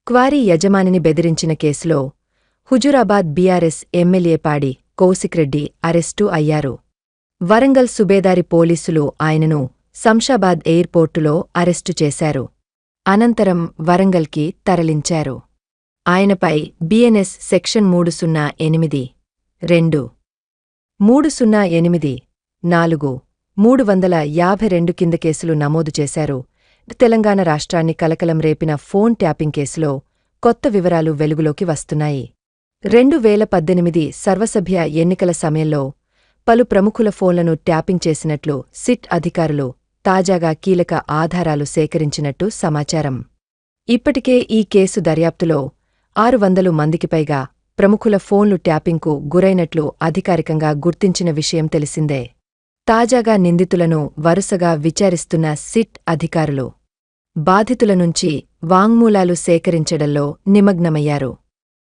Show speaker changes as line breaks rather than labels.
Quarry యజమానిని బెదిరించిన కేసులో హుజూరాబాద్ బీఆర్ఎస్ ఎమ్మెల్యే పాడి కౌశిక్రెడ్డి అరెస్టు అయ్యారు. వరంగల్ సుబేదారి పోలీసులు ఆయనను శంషాబాద్ ఎయిర్పోర్టులో అరెస్టు చేశారు. అనంతరం వరంగల్కి తరలించారు. ఆయనపై బీఎన్ఎస్ సెక్షన్ 308, 2, 308, 4, 352 కింద కేసులు నమోదు చేశారు. తెలంగాణ రాష్ట్రాన్ని కలకలం రేపిన ఫోన్ ట్యాపింగ్ కేసులో కొత్త వివరాలు వెలుగులోకి వస్తున్నాయి. 2018 సర్వసభ్య ఎన్నికల సమయంలో పలు ప్రముఖుల ఫోన్లను ట్యాపింగ్ చేసినట్లు సిట్ అధికారులు తాజాగా కీలక ఆధారాలు సేకరించినట్టు సమాచారం. ఇప్పటికే ఈ కేసు దర్యాప్తులో 600 మందికి పైగా ప్రముఖుల ఫోన్లు ట్యాపింగ్కు గురైనట్లు అధికారికంగా గుర్తించిన విషయం తెలిసిందే. తాజాగా నిందితులను వరుసగా విచారిస్తున్న సిట్ అధికారులు బాధితుల నుంచి వాంగ్మూలాలు సేకరించడంలో నిమగ్నమయ్యారు.